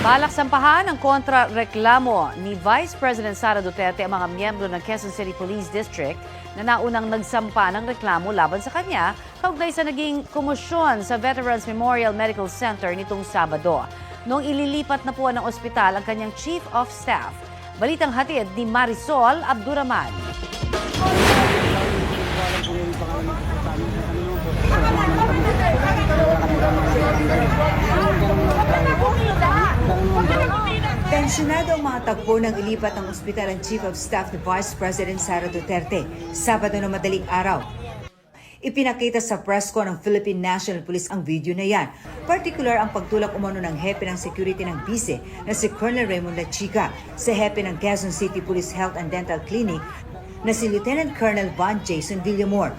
Balak sampahan ang kontra-reklamo ni Vice President Sara Duterte ang mga miyembro ng Quezon City Police District na naunang nagsampa ng reklamo laban sa kanya kaugnay sa naging komosyon sa Veterans Memorial Medical Center nitong Sabado. Noong ililipat na po ng ospital ang kanyang Chief of Staff. Balitang hatid ni Marisol Abduraman. Tensyonado ang mga tagpo ng ilipat ng ospital ang Chief of Staff ni Vice President Sara Duterte, Sabado na madaling araw. Ipinakita sa press con ng Philippine National Police ang video na yan. Partikular ang pagtulak umano ng hepe ng security ng bise na si Colonel Raymond Lachica sa hepe ng Quezon City Police Health and Dental Clinic na si Lieutenant Colonel Von Jason Villamor.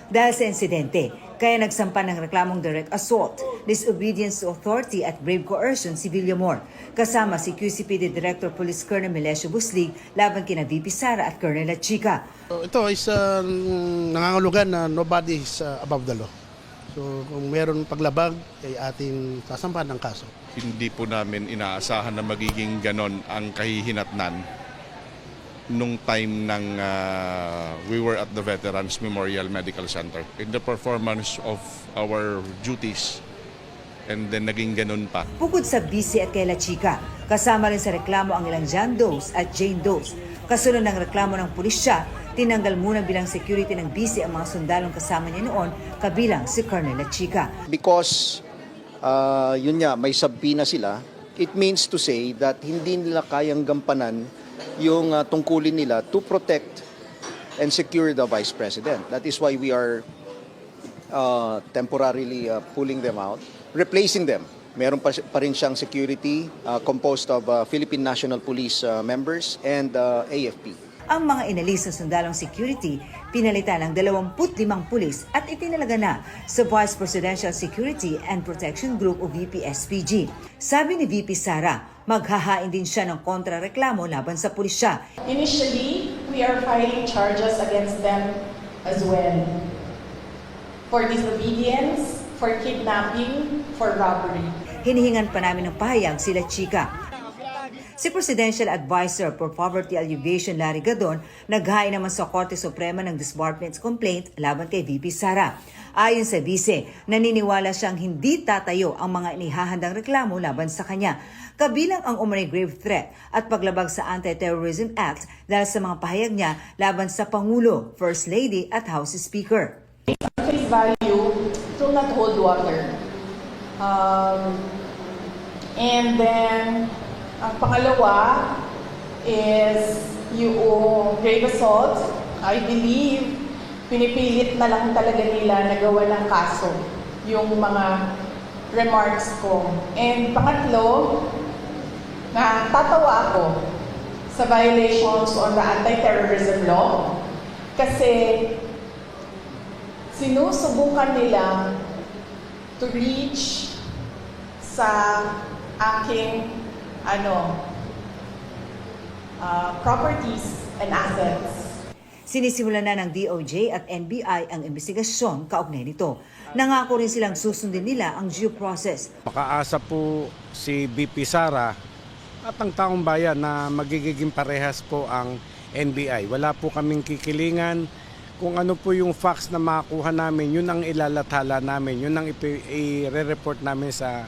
Dahil sa insidente, kaya nagsampa ng reklamong direct assault, disobedience to authority at brave coercion si Villamor, kasama si QCPD Director Police Colonel Melesio Buslig laban kina VP Sara at Colonel Lachica. Ito is nangangulugan na nobody is above the law. So kung meron paglabag, ay ating sasampahan ng kaso. Hindi po namin inaasahan na magiging ganon ang kahihinatnan nung time ng we were at the Veterans Memorial Medical Center. In the performance of our duties, and then naging ganun pa. Bukod sa bise at kay Lachica, kasama rin sa reklamo ang ilang John Does at Jane Does. Kasunod ng reklamo ng pulisya, tinanggal muna bilang security ng bise ang mga sundalong kasama niya noon, kabilang si Colonel Lachica. Because yun nga, may sabina sila, it means to say that hindi nila kayang gampanan yung tungkulin nila to protect and secure the Vice President. That is why we are temporarily pulling them out, replacing them. Meron pa rin siyang security composed of Philippine National Police members and AFP. Ang mga inalis na sundalong security, pinalitan ng 25 pulis at itinalaga na sa Vice Presidential Security and Protection Group o VP-SPG. Sabi ni VP Sara, maghahain din siya ng kontrareklamo laban sa pulisya. Initially, we are filing charges against them as well. For disobedience, for kidnapping, for robbery. Hinihingan pa namin ng pahayag sila Chica. Si Presidential Advisor for Poverty Alleviation Larry Gadon naghain naman sa Korte Suprema ng disbarment complaint laban kay VP Sara. Ayon sa bise, naniniwala siyang hindi tatayo ang mga inihahandang reklamo laban sa kanya, kabilang ang umano'y grave threat at paglabag sa Anti-Terrorism Act dahil sa mga pahayag niya laban sa Pangulo, First Lady at House Speaker. Face value, it will not hold water. And then, ang pangalawa is yung grave assault. I believe pinipilit na lang talaga nila na gawa ng kaso yung mga remarks ko. And pangatlo, natatawa ako sa violations on the anti-terrorism law kasi sinusubukan nila to reach sa aking properties and assets. Sinisimulan na ng DOJ at NBI ang investigasyon kaugnay nito. Nangako rin silang susundin nila ang due process. Makaasa po si BP Sara at ang taong bayan na magiging parehas po ang NBI. Wala po kaming kikilingan. Kung ano po yung facts na makakuha namin, yun ang ilalathala namin, yun ang i-re-report namin sa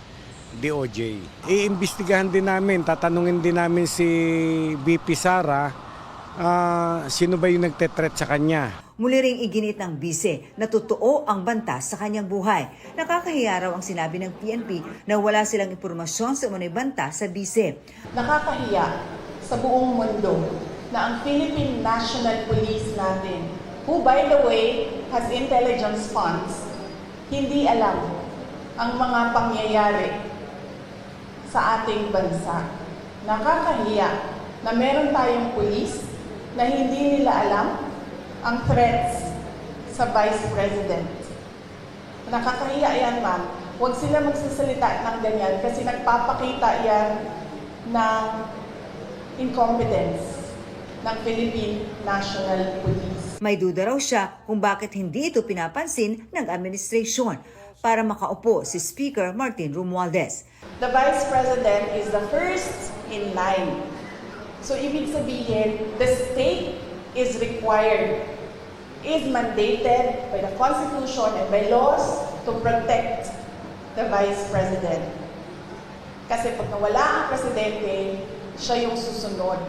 DOJ. Iimbestigahan din namin, tatanungin din namin si BP Sara, sino ba yung nagtetret sa kanya. Muli ring iginit ng bise na totoo ang banta sa kanyang buhay. Nakakahiya raw ang sinabi ng PNP na wala silang impormasyon sa umano'y banta sa bise. Nakakahiya sa buong mundo na ang Philippine National Police natin, who by the way has intelligence funds, hindi alam ang mga pangyayari sa ating bansa. Nakakahiya na meron tayong pulis na hindi nila alam ang threats sa Vice President. Nakakahiya yan, ma'am. Huwag sila magsasalita ng ganyan kasi nagpapakita yan ng incompetence ng Philippine National Police. May duda raw siya kung bakit hindi ito pinapansin ng administrasyon. para makaupo si Speaker Martin Romualdez. The Vice President is the first in line. So ibig sabihin, the state is required, is mandated by the Constitution and by laws to protect the Vice President. Kasi pag nawala ang Presidente, siya yung susunod.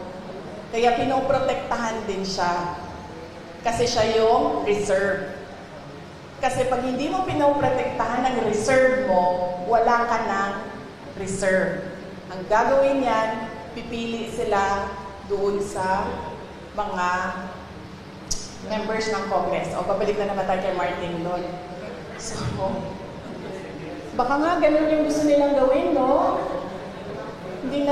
Kaya pinoprotektahan din siya. Kasi siya yung reserve. Kasi pag hindi mo pinoprotektahan ng reserve mo, wala ka ng reserve. Ang gagawin yan, pipili sila doon sa mga members ng Congress. O, babalik na naman tayo kay Martin doon. So, baka nga ganun yung gusto nilang gawin, no? Hindi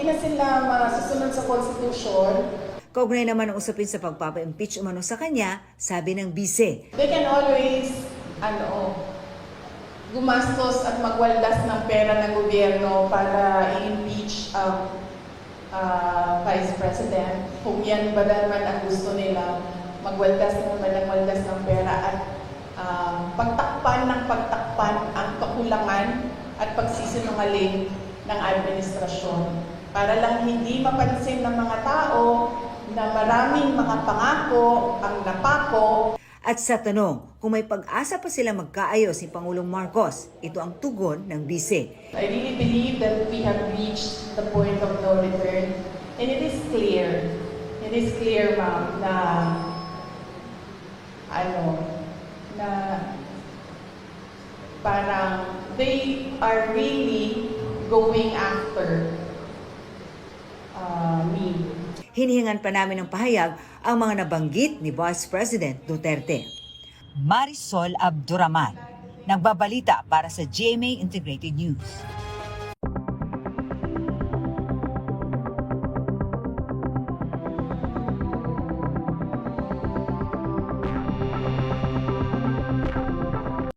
na sila masusunod sa Constitution. Kaugnay naman ang usapin sa pagpapa-impeach umano sa kanya, sabi ng bise. They can always, gumastos at magwaldas ng pera ng gobyerno para i-impeach ang Vice President. Kung yan ba naman ang gusto nila, magwaldas ng pera at pagtakpan ang kakulangan at pagsisinungaling ng administrasyon. Para lang hindi mapansin ng mga tao na maraming mga pangako ang napako. At sa tanong kung may pag-asa pa sila magkaayos si Pangulong Marcos, ito ang tugon ng bise. I really believe that we have reached the point of no return. And it is clear, ma'am, na parang they are really going after me. Hinihingan pa namin ng pahayag ang mga nabanggit ni Vice President Duterte. Marisol Abduraman, nagbabalita para sa GMA Integrated News.